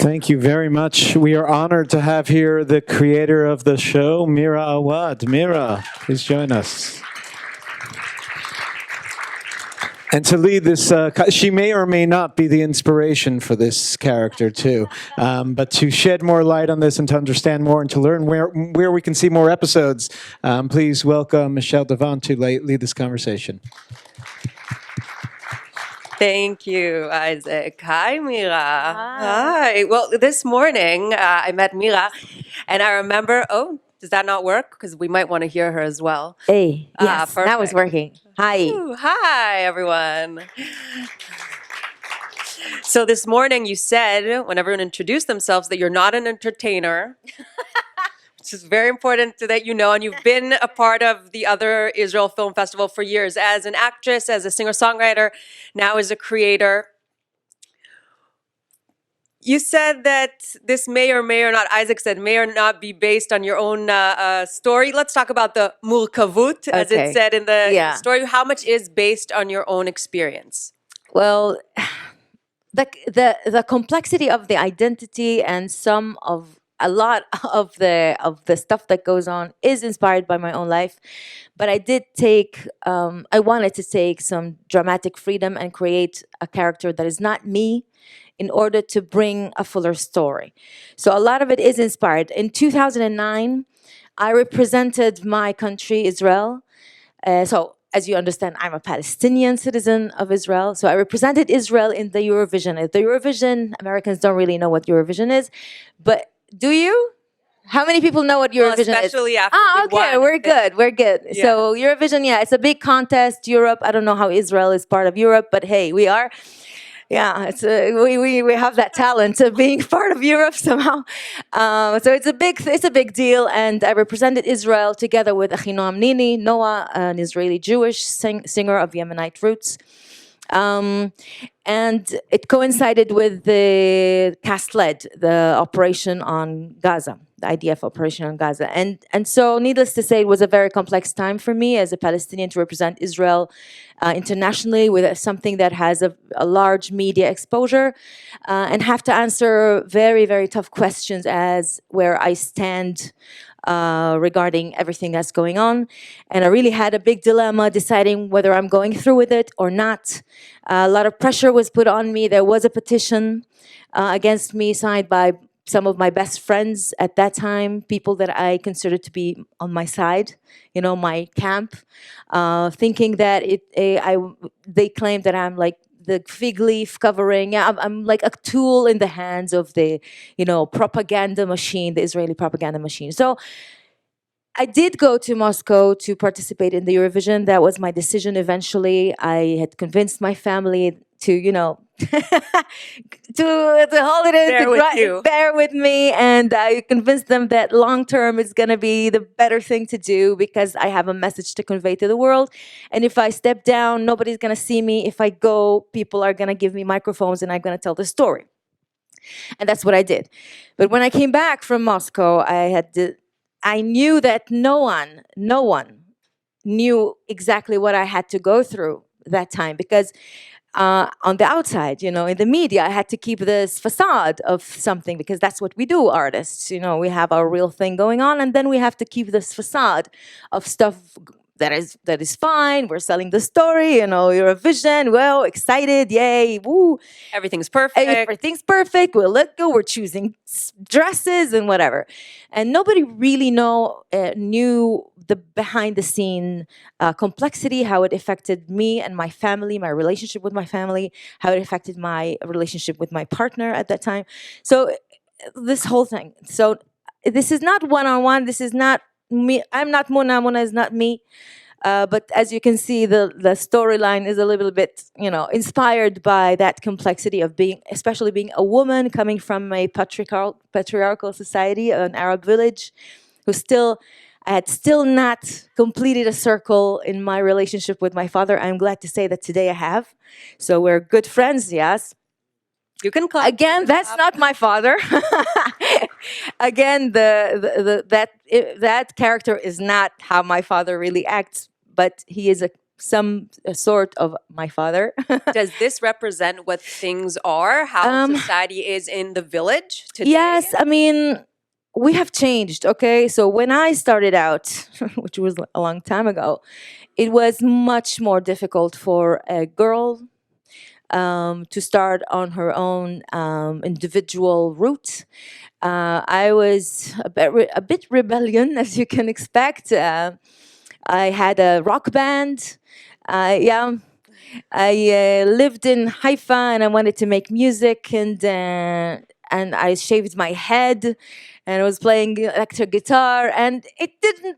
Thank you very much. We are honored to have here the creator of the show, Mira Awad. Mira, please join us. And to lead this, she may or may not be the inspiration for this character too. But to shed more light on this and to understand more and to learn where we can see more episodes, please welcome Michelle Divon to lead this conversation. Thank you, Isaac. Hi, Mira. Hi. Well, this morning I met Mira, and I remember. Oh, does that not work? Because we might want to hear her as well. Hey, yes, that was perfect. working. Hi. Ooh, hi, everyone. So this morning you said, when everyone introduced themselves, that you're not an entertainer. Which is very important that you know, and you've been a part of the other Israel Film Festival for years as an actress, as a singer-songwriter, now as a creator. You said that this may or not, Isaac said, may or not be based on your own story. Let's talk about the murkavut, as it said in the story. How much is based on your own experience? Well, the complexity of the identity and a lot of the stuff that goes on is inspired by my own life, but I wanted to take some dramatic freedom and create a character that is not me in order to bring a fuller story. So a lot of it is inspired. In 2009, I represented my country, Israel. So as you understand, I'm a Palestinian citizen of Israel. So I represented Israel in the Eurovision. At the Eurovision, Americans don't really know what Eurovision is, but do you? How many people know what Eurovision is? Especially after okay, we're good. Yeah. So Eurovision, it's a big contest. Europe, I don't know how Israel is part of Europe, but hey, we are. Yeah, we have that talent of being part of Europe somehow. So it's a big deal, and I represented Israel together with Achinoam Nini, Noah, an Israeli Jewish singer of Yemenite roots. And it coincided with the cast-led, the operation on Gaza, the IDF operation on Gaza. And so needless to say, it was a very complex time for me as a Palestinian to represent Israel internationally with something that has a large media exposure and have to answer very, very tough questions as where I stand regarding everything that's going on. And I really had a big dilemma deciding whether I'm going through with it or not. A lot of pressure was put on me. There was a petition against me signed by some of my best friends at that time, people that I considered to be on my side, my camp, thinking that they claimed that I'm like the fig leaf covering. Yeah, I'm like a tool in the hands of the, propaganda machine, the Israeli propaganda machine. So I did go to Moscow to participate in the Eurovision. That was my decision eventually. I had convinced my family to, to hold it bear with me. And I convinced them that long term is going to be the better thing to do because I have a message to convey to the world. And if I step down, nobody's going to see me. If I go, people are going to give me microphones and I'm going to tell the story. And that's what I did. But when I came back from Moscow, I knew that no one knew exactly what I had to go through that time because on the outside, in the media, I had to keep this facade of something because that's what we do, artists. We have our real thing going on, and then we have to keep this facade of stuff that is fine. We're selling the story, Eurovision. Well, excited, yay, woo! Everything's perfect. We look good. We're choosing dresses and whatever, and nobody really knew the behind the scene complexity, how it affected me and my family, my relationship with my family, how it affected my relationship with my partner at that time. So this whole thing. So this is not one-on-one. This is not me. I'm not Mona. Mona is not me. But as you can see, the storyline is a little bit, inspired by that complexity of especially being a woman coming from a patriarchal society, an Arab village, I had still not completed a circle in my relationship with my father. I'm glad to say that today I have. So we're good friends, yes. You can clap. Again, that's not my father. Again, that character is not how my father really acts, but he is a some sort of my father. Does this represent what things are, how society is in the village today? Yes, I mean, we have changed, okay? So when I started out, which was a long time ago, it was much more difficult for a girl to start on her own individual route. I was a bit rebellion, as you can expect. I had a rock band. Yeah, I lived in Haifa, and I wanted to make music, and I shaved my head, and I was playing electric guitar, and it didn't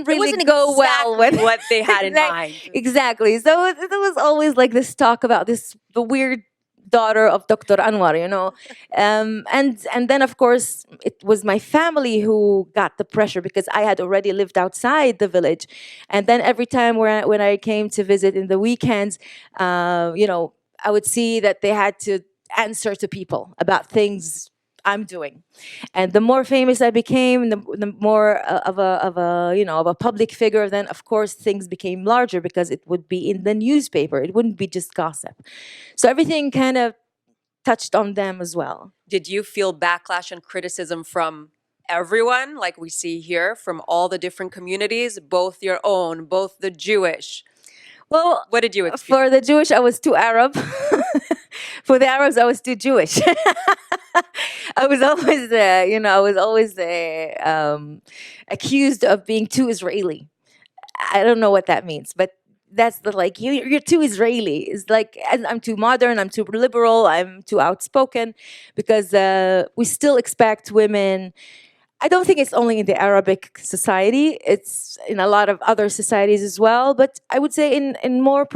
really wasn't go well exactly with what they had in mind. Exactly. So there was always like this talk about the weird daughter of Dr. Anwar, you know, and then of course it was my family who got the pressure because I had already lived outside the village, and then every time when I came to visit in the weekends, you know, I would see that they had to answer to people about things I'm doing, and the more famous I became, the more of a public figure. Then of course things became larger because it would be in the newspaper. It wouldn't be just gossip. So everything kind of touched on them as well. Did you feel backlash and criticism from everyone, like we see here, from all the different communities, both your own, both the Jewish? Well, what did you experience? For the Jewish, I was too Arab. For the Arabs, I was too Jewish. I was always, accused of being too Israeli. I don't know what that means, but that's you're too Israeli. It's like I'm too modern, I'm too liberal, I'm too outspoken, because we still expect women. I don't think it's only in the Arabic society. It's in a lot of other societies as well. But I would say in more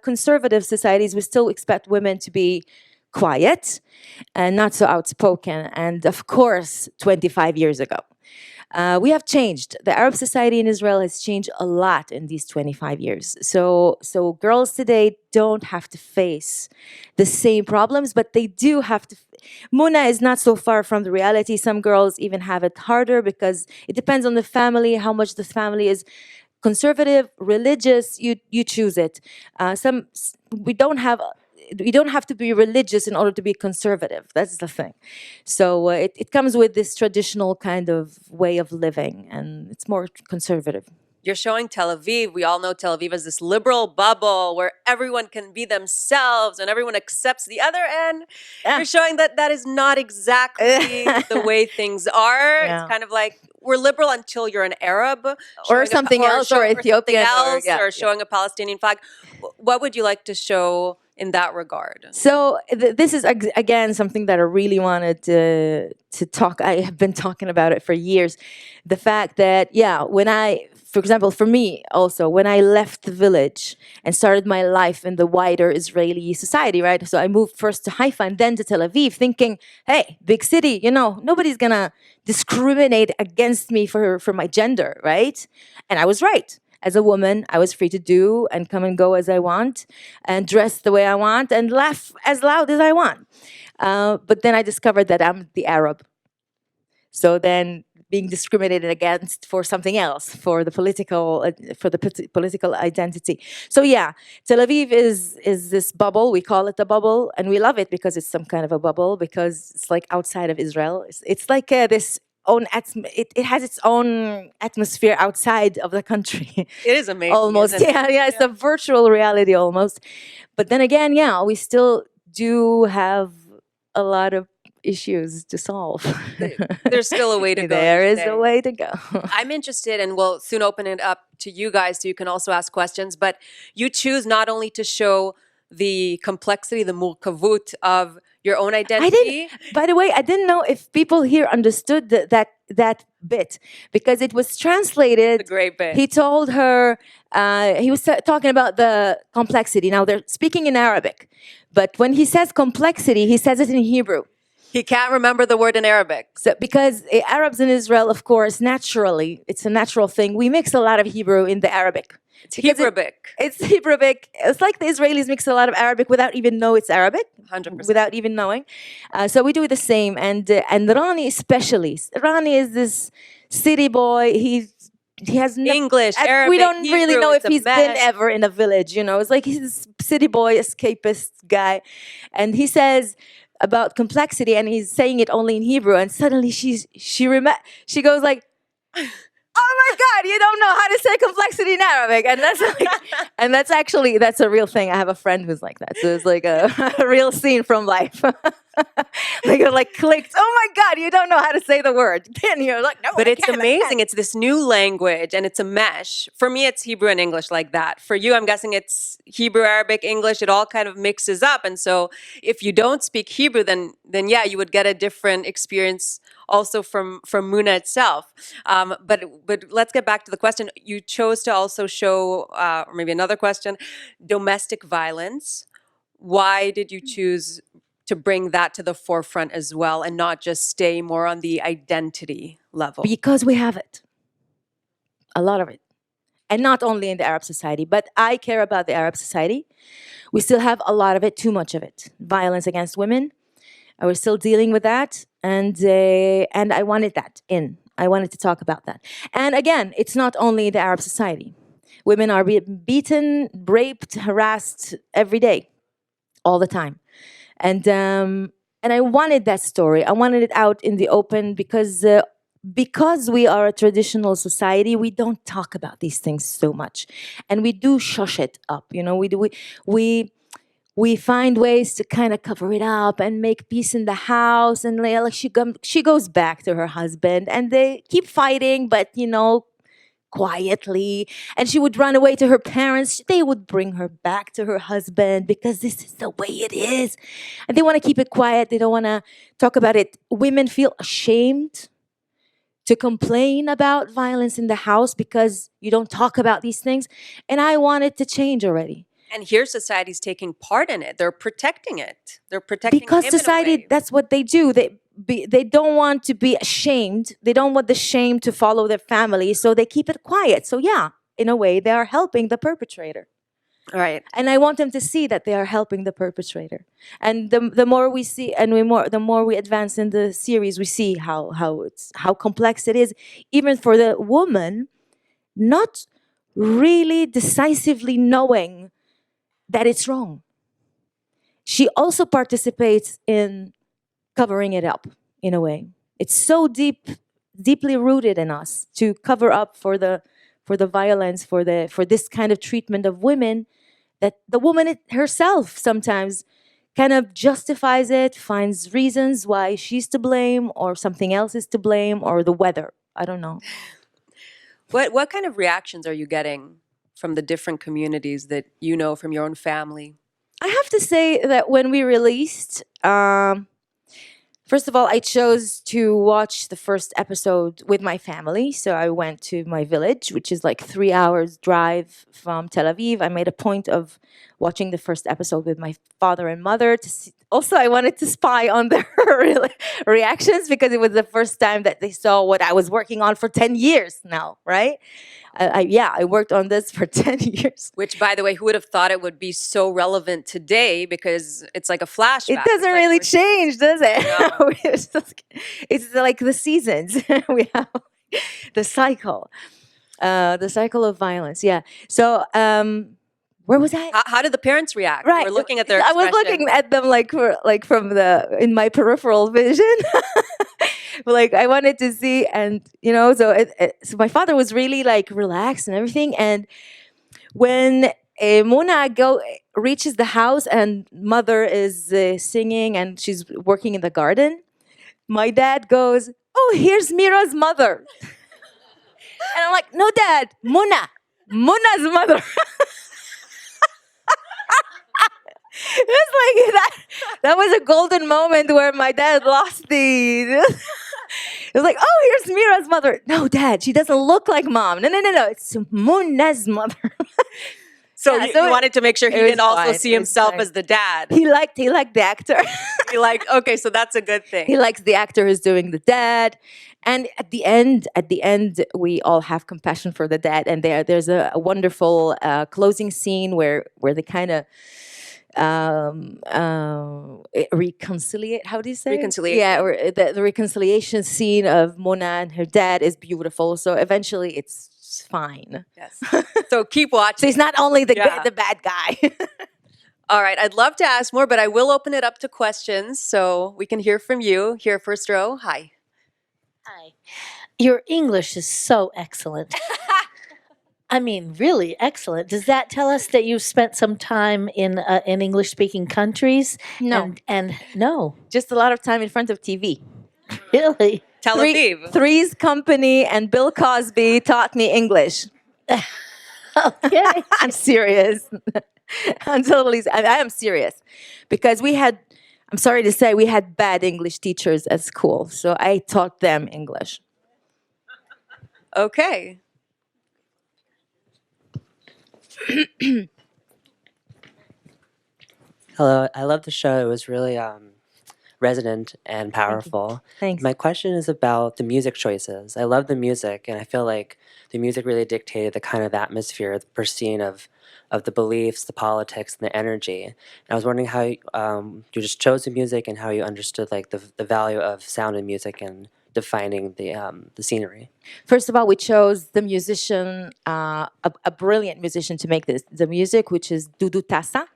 conservative societies, we still expect women to be quiet and not so outspoken. And of course, 25 years ago, we have changed. The Arab society in Israel has changed a lot in these 25 years. So girls today don't have to face the same problems, but they do have to. Muna is not so far from the reality. Some girls even have it harder because it depends on the family, how much the family is conservative, religious. You choose it. We don't have to be religious in order to be conservative. That's the thing. So it comes with this traditional kind of way of living, and it's more conservative. You're showing Tel Aviv. We all know Tel Aviv as this liberal bubble where everyone can be themselves and everyone accepts the other end. Yeah. You're showing that is not exactly the way things are. Yeah. It's kind of like we're liberal until you're an Arab. Or something else, or Ethiopian. Or showing a Palestinian flag. What would you like to show in that regard? So this is again something that I really wanted to talk. I have been talking about it for years. The fact that for example, for me also, when I left the village and started my life in the wider Israeli society, right? So I moved first to Haifa and then to Tel Aviv, thinking, hey, big city, nobody's gonna discriminate against me for my gender, right? And I was right. As a woman, I was free to do and come and go as I want and dress the way I want and laugh as loud as I want. But then I discovered that I'm the Arab. So then being discriminated against for something else, for the political identity. So yeah, Tel Aviv is this bubble. We call it a bubble, and we love it because it's some kind of a bubble, because it's like outside of Israel. It's like this own it has its own atmosphere outside of the country. It is amazing. Almost. It's a virtual reality almost. But then again, we still do have a lot of issues to solve. There's still a way to go. There is a way to go. I'm interested, and we'll soon open it up to you guys so you can also ask questions, but you choose not only to show the complexity, the murkavut of your own identity. By the way, I didn't know if people here understood that bit, because it was translated. It's a great bit. He told her, he was talking about the complexity. Now they're speaking in Arabic, but when he says complexity, he says it in Hebrew. He can't remember the word in Arabic. So, because Arabs in Israel, of course, naturally, it's a natural thing. We mix a lot of Hebrew in the Arabic. It's Hebraic. It's Hebraic. It's like the Israelis mix a lot of Arabic without even know it's Arabic. 100%. Without even knowing. So we do the same. And Rani especially. Rani is this city boy. He's he has English, we Arabic, don't really Hebrew, know if it's a he's been mess. ever in a village. It's like he's a city boy, escapist guy, and he says about complexity, and he's saying it only in Hebrew, and suddenly she goes like, "Oh my God, you don't know how to say complexity in Arabic," and that's like, and that's a real thing. I have a friend who's like that, so it's like a, a real scene from life. Like it like clicked. Oh my God, you don't know how to say the word. Then you're like, no, But I it's can't, I amazing. can't. It's this new language and it's a mesh. For me, it's Hebrew and English like that. For you, I'm guessing it's Hebrew, Arabic, English. It all kind of mixes up. And so if you don't speak Hebrew, then yeah, you would get a different experience also from Muna itself. But let's get back to the question. You chose to also show, or maybe another question, domestic violence. Why did you choose to bring that to the forefront as well and not just stay more on the identity level? Because we have it, a lot of it, and not only in the Arab society, but I care about the Arab society. We still have a lot of it, too much of it. Violence against women. We're still dealing with that, and I wanted that in. I wanted to talk about that. And again, it's not only the Arab society. Women are beaten, raped, harassed every day, all the time. And I wanted that story. I wanted it out in the open because we are a traditional society, we don't talk about these things so much, and we do shush it up. We find ways to kind of cover it up and make peace in the house. And like she goes back to her husband, and they keep fighting, but quietly, and she would run away to her parents. They would bring her back to her husband because this is the way it is, and they want to keep it quiet. They don't want to talk about it. Women feel ashamed to complain about violence in the house because you don't talk about these things, and I want it to change already. And here society's taking part in it. They're protecting it. They're protecting Because him in a society, way. that's what they do. They don't want to be ashamed. They don't want the shame to follow their family, so they keep it quiet. So yeah, in a way, they are helping the perpetrator. All right. And I want them to see that they are helping the perpetrator. And the more we see, and the more we advance in the series, we see how complex it is, even for the woman, not really decisively knowing that it's wrong. She also participates in covering it up in a way. It's so deeply rooted in us to cover up for the violence, for this kind of treatment of women, that the woman herself sometimes kind of justifies it, finds reasons why she's to blame or something else is to blame, or the weather. I don't know. What kind of reactions are you getting from the different communities that you know from your own family? I have to say that when we released, first of all, I chose to watch the first episode with my family. So I went to my village, which is like 3 hours drive from Tel Aviv. I made a point of watching the first episode with my father and mother to see. Also, I wanted to spy on their reactions because it was the first time that they saw what I was working on for 10 years now, right? I worked on this for 10 years. Which, by the way, who would have thought it would be so relevant today? Because it's like a flashback. It doesn't really change, does it? No. It's like the seasons. We have the cycle of violence. Yeah. So where was I? How did the parents react? Right. We're looking at their I was expression. looking at them from in my peripheral vision. Like I wanted to see, and so my father was really like relaxed and everything. And when Mona reaches the house and mother is singing and she's working in the garden, my dad goes, "Oh, here's Mira's mother." And I'm like, "No, Dad, Muna's mother." It's like that was a golden moment where my dad lost the. It was like, "Oh, here's Mira's mother." "No, Dad, she doesn't look like mom." No, it's Muna's mother. So Yeah, you so wanted to make sure he it was didn't also fine, see it was himself fine. as the dad. He liked the actor. You're like, okay, so that's a good thing. He likes the actor who's doing the dad. And at the end, we all have compassion for the dad. And there's a wonderful closing scene where they kind of reconciliate. How do you say? Reconciliation. Yeah, or the reconciliation scene of Mona and her dad is beautiful. So eventually, it's is fine. Yes. So keep watching. So he's not only the Yeah. the bad guy. All right. I'd love to ask more, but I will open it up to questions so we can hear from you. Here, first row. Hi. Hi. Your English is so excellent. I mean, really excellent. Does that tell us that you've spent some time in English-speaking countries? No. And no, Just a lot of time in front of TV. really. Tel Aviv. Three's Company and Bill Cosby taught me English. Okay. I'm serious. I'm totally. I am serious, because we had. I'm sorry to say, we had bad English teachers at school, so I taught them English. Okay. Hello, I love the show. It was really resonant and powerful. Thanks. My question is about the music choices. I love the music, and I feel like the music really dictated the kind of atmosphere, the pristine of the beliefs, the politics, and the energy. And I was wondering how you just chose the music and how you understood like the value of sound and music and defining the scenery. First of all, we chose the musician, a brilliant musician to make the music, which is Dudu Tassa.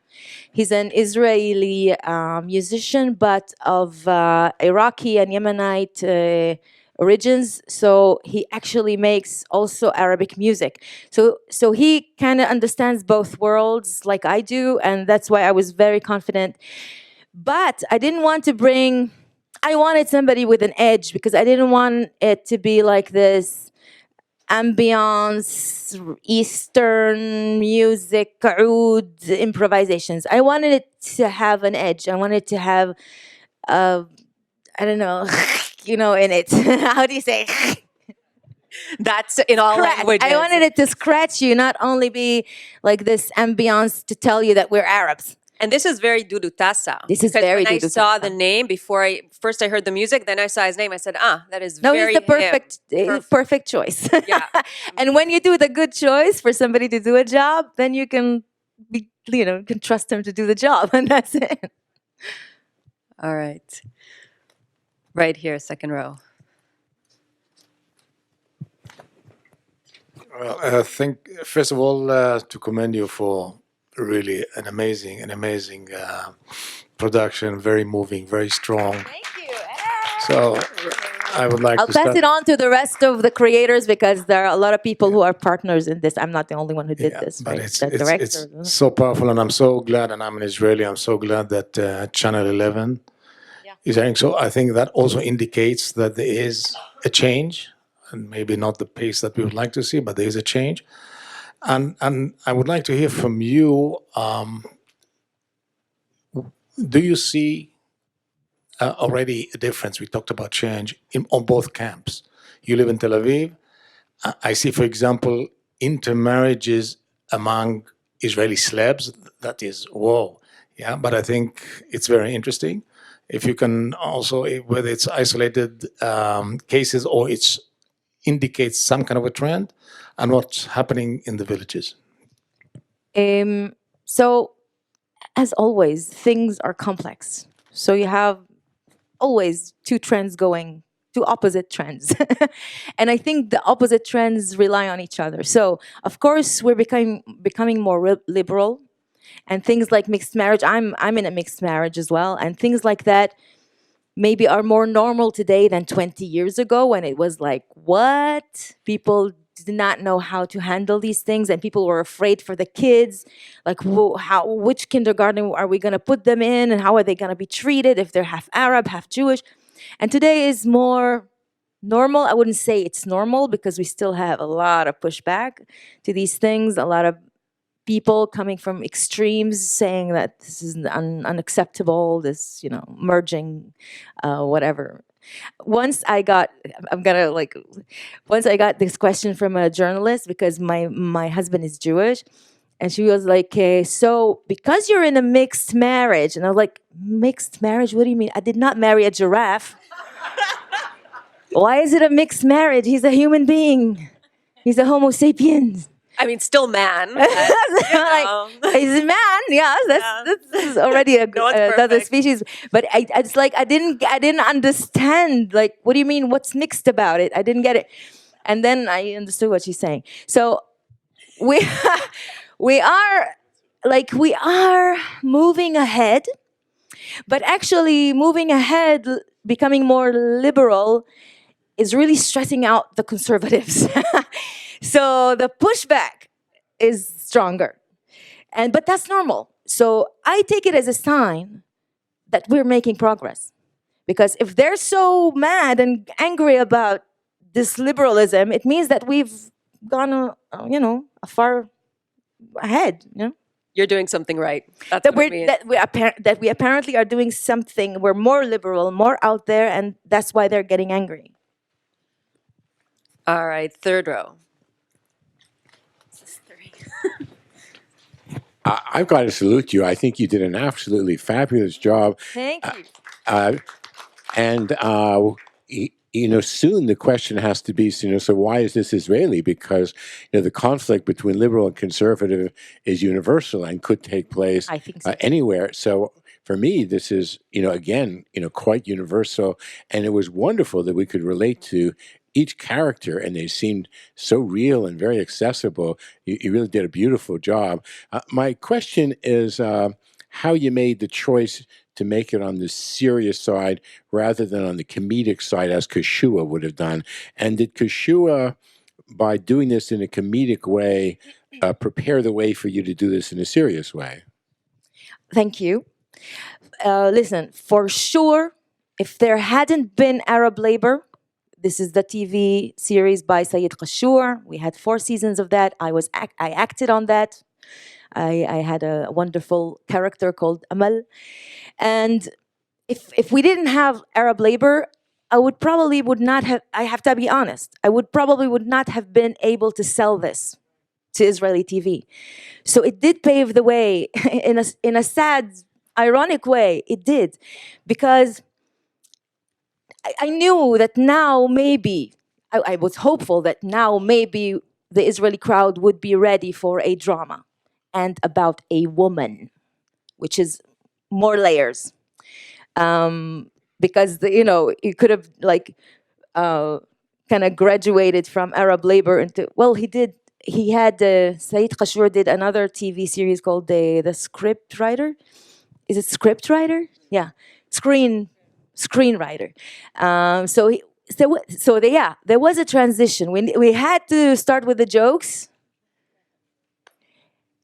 He's an Israeli musician, but of Iraqi and Yemenite origins. So he actually makes also Arabic music. So he kind of understands both worlds like I do, and that's why I was very confident. But I didn't want to bring. I wanted somebody with an edge, because I didn't want it to be like this ambiance, Eastern music, oud improvisations. I wanted it to have an edge. I wanted to have, I don't know, in it. How do you say? That's in all languages. I wanted it to scratch you, not only be like this ambiance to tell you that we're Arabs. And this is very Dudu Tassa. This is Because very when I Dudu saw Tassa. the name, before I heard the music, then I saw his name. I said, that is No, very he's the him. perfect choice. Yeah. And when you do the good choice for somebody to do a job, then you can be, you can trust them to do the job, and that's it. All right. Right here, second row. Well, I think first of all to commend you for really an amazing production, very moving, very strong. Thank you. So I would like I'll to pass start. it on to the rest of the creators, because there are a lot of people who are partners in this. I'm not the only one who did this. But Right? it's, The it's, director. it's so powerful, and I'm so glad, and I'm an Israeli, I'm so glad that Channel 11 is airing. So I think that also indicates that there is a change, and maybe not the pace that we would like to see, but there is a change. And I would like to hear from you, do you see already a difference? We talked about change on both camps. You live in Tel Aviv. I see, for example, intermarriages among Israeli celebs. That is, whoa. Yeah, but I think it's very interesting. If you can also, whether it's isolated cases or it indicates some kind of a trend, and what's happening in the villages. So, as always, things are complex. So you have always two opposite trends. And I think the opposite trends rely on each other. So, of course, we're becoming more liberal, and things like mixed marriage. I'm in a mixed marriage as well, and things like that maybe are more normal today than 20 years ago, when it was like, what? People did not know how to handle these things, and people were afraid for the kids. Like, which kindergarten are we going to put them in, and how are they going to be treated if they're half Arab, half Jewish? And today is more normal. I wouldn't say it's normal, because we still have a lot of pushback to these things, a lot of people coming from extremes saying that this is unacceptable, this, merging, whatever. Once I got this question from a journalist, because my husband is Jewish, and she was like, so because you're in a mixed marriage, and I was like, mixed marriage? What do you mean? I did not marry a giraffe. Why is it a mixed marriage? He's a human being. He's a Homo sapiens. I mean, still man. Like, he's a man. Yes, that's already another species. But it's like I didn't understand. Like, what do you mean? What's mixed about it? I didn't get it. And then I understood what she's saying. So we we are moving ahead, but actually moving ahead, becoming more liberal, is really stressing out the conservatives. So the pushback is stronger, but that's normal. So I take it as a sign that we're making progress, because if they're so mad and angry about this liberalism, it means that we've gone a far ahead. You're doing something right. That's That what it means. that we apparently are doing something. We're more liberal, more out there, and that's why they're getting angry. All right, third row. I've got to salute you. I think you did an absolutely fabulous job. Thank you. And soon the question has to be, so why is this Israeli? Because the conflict between liberal and conservative is universal and could take place I think so. anywhere. So for me, this is, again, quite universal. And it was wonderful that we could relate to each character, and they seemed so real and very accessible. You really did a beautiful job. My question is how you made the choice to make it on the serious side rather than on the comedic side, as Keshua would have done. And did Keshua, by doing this in a comedic way, prepare the way for you to do this in a serious way? Thank you. Listen, for sure, if there hadn't been Arab labor, this is the TV series by Sayed Qashur. We had 4 seasons of that. I acted on that. I had a wonderful character called Amal. And if we didn't have Arab labor, I would not have, I have to be honest, I would not have been able to sell this to Israeli TV. So it did pave the way in a sad, ironic way. It did, because I knew that now maybe, I was hopeful that now maybe the Israeli crowd would be ready for a drama and about a woman, which is more layers. Because it could have kind of graduated from Arab labor into, well, Said Qashur did another TV series called the Script Writer. Is it Script Writer? Yeah, screenwriter. There was a transition. We had to start with the jokes.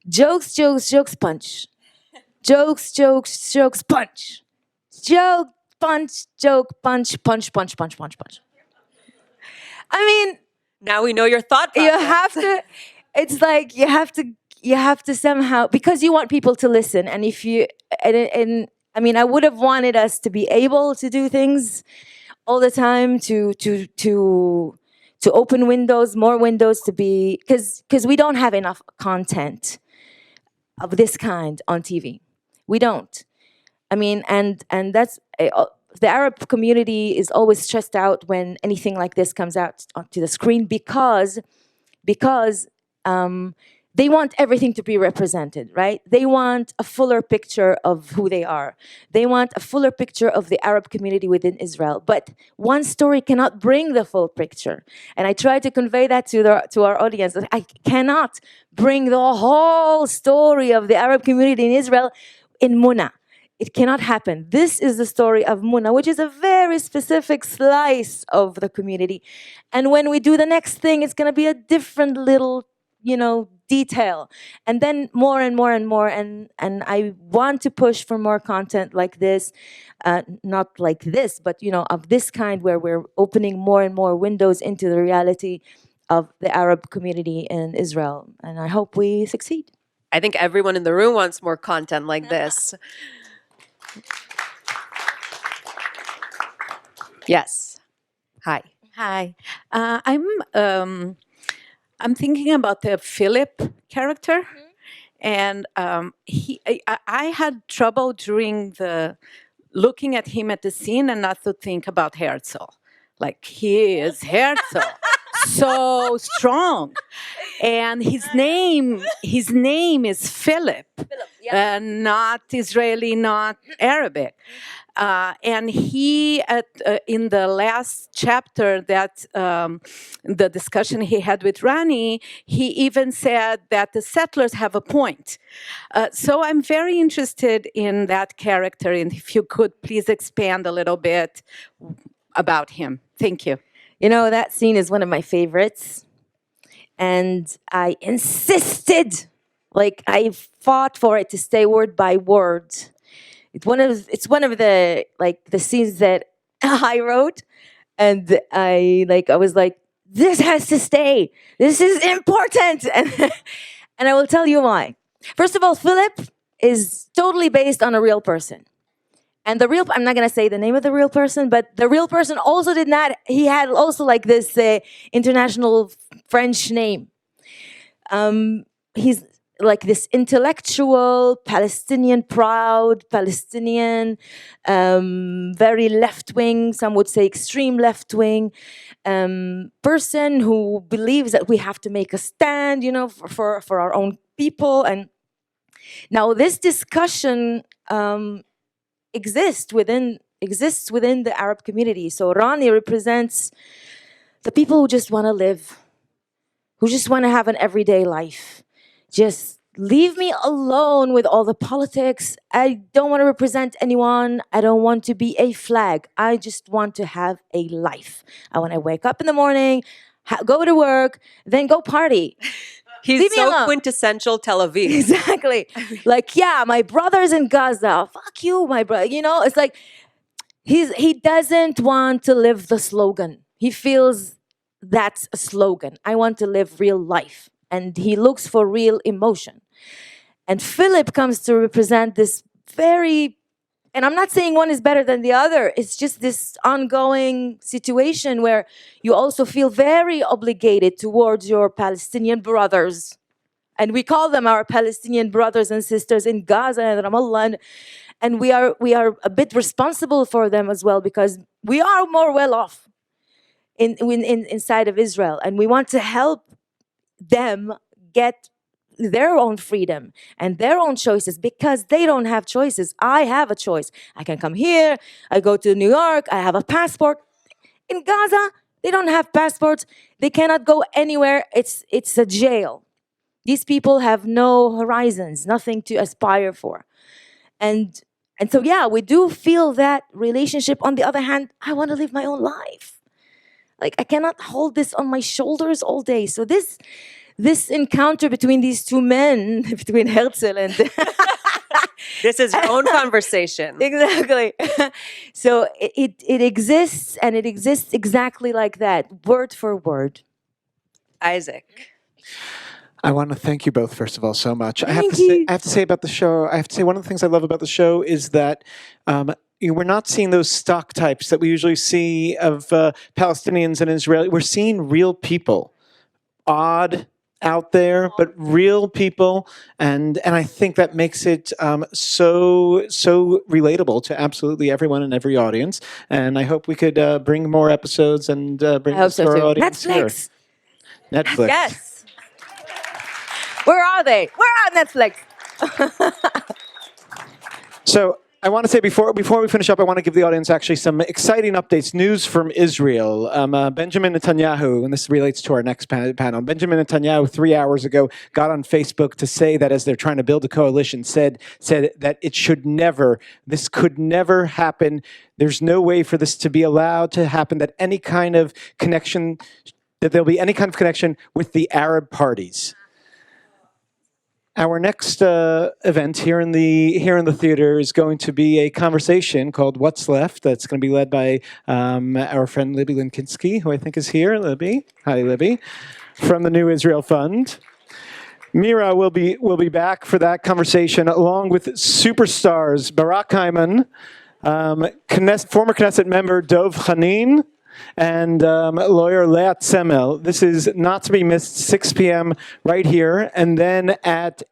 Jokes, punch. Jokes, punch. Joke, punch, punch. I mean, Now we know your thought process. you have to. It's like you have to somehow, because you want people to listen. And if you and I mean, I would have wanted us to be able to do things all the time to open windows, more windows, to be, because we don't have enough content of this kind on TV. We don't. I mean, and that's the Arab community is always stressed out when anything like this comes out onto the screen, because they want everything to be represented, right? They want a fuller picture of who they are. They want a fuller picture of the Arab community within Israel. But one story cannot bring the full picture. And I try to convey that to our audience. That I cannot bring the whole story of the Arab community in Israel in Muna. It cannot happen. This is the story of Muna, which is a very specific slice of the community. And when we do the next thing, it's going to be a different little, detail. And then more and more and more. And I want to push for more content like this, not like this, but, of this kind, where we're opening more and more windows into the reality of the Arab community in Israel. And I hope we succeed. I think everyone in the room wants more content like this. Yes. Hi. Hi. I'm thinking about the Philip character, and I had trouble during looking at him at the scene and not to think about Herzl. Like, he is Herzl. so strong. And his name is Philip, not Israeli, not Arabic. And he, in the last chapter that the discussion he had with Rani, he even said that the settlers have a point. So I'm very interested in that character, and if you could please expand a little bit about him. Thank you. You know, that scene is one of my favorites. And I insisted, like I fought for it to stay word by word. It's one of the scenes that I wrote, and I was like, this has to stay. This is important, and I will tell you why. First of all, Philip is totally based on a real person. And I'm not going to say the name of the real person, but the real person also did not, he had also like this international French name. He's like this intellectual, Palestinian, proud, Palestinian, very left-wing, some would say extreme left-wing, person who believes that we have to make a stand, you know, for our own people. And now this discussion exists within the Arab community. So Rani represents the people who just want to live, who just want to have an everyday life. Just leave me alone with all the politics. I don't want to represent anyone. I don't want to be a flag. I just want to have a life. I want to wake up in the morning, go to work, then go party. He's so quintessential Tel Aviv. Exactly. Like, yeah, my brother's in Gaza. Fuck you, my brother. You know, it's like he doesn't want to live the slogan. He feels that's a slogan. I want to live real life. And he looks for real emotion. And Philip comes to represent this and I'm not saying one is better than the other. It's just this ongoing situation where you also feel very obligated towards your Palestinian brothers. And we call them our Palestinian brothers and sisters in Gaza and Ramallah. And we are a bit responsible for them as well, because we are more well off inside of Israel. And we want to help them get their own freedom and their own choices, because they don't have choices. I have a choice. I can come here, I go to New York, I have a passport. In Gaza, they don't have passports. They cannot go anywhere. It's a jail. These people have no horizons, nothing to aspire for. And so, yeah, we do feel that relationship. On the other hand, I want to live my own life. Like, I cannot hold this on my shoulders all day. So this encounter between these two men, between Herzl and... This is your own conversation. Exactly. So it exists, and it exists exactly like that, word for word. Isaac. I want to thank you both, first of all, so much. I have you. to say about the show, I have to say one of the things I love about the show is that we're not seeing those stock types that we usually see of Palestinians and Israelis. We're seeing real people. Odd, out there, but real people, and I think that makes it so relatable to absolutely everyone in every audience. And I hope we could bring more episodes and bring this to our audience Netflix. Here. Netflix. Yes. Where are they? Where are Netflix? So I want to say before we finish up, I want to give the audience actually some exciting updates, news from Israel. Benjamin Netanyahu, and this relates to our next panel, Benjamin Netanyahu 3 hours ago got on Facebook to say that as they're trying to build a coalition, said that this could never happen. There's no way for this to be allowed to happen, that there'll be any kind of connection with the Arab parties. Our next event here in the theater is going to be a conversation called What's Left. That's going to be led by our friend Libby Linkinski, who I think is here. Libby, hi Libby, from the New Israel Fund. Mira will be back for that conversation, along with superstars Barak Hyman, former Knesset member Dov Hanin, and lawyer Leat Semel. This is not to be missed, 6 p.m. right here. And then at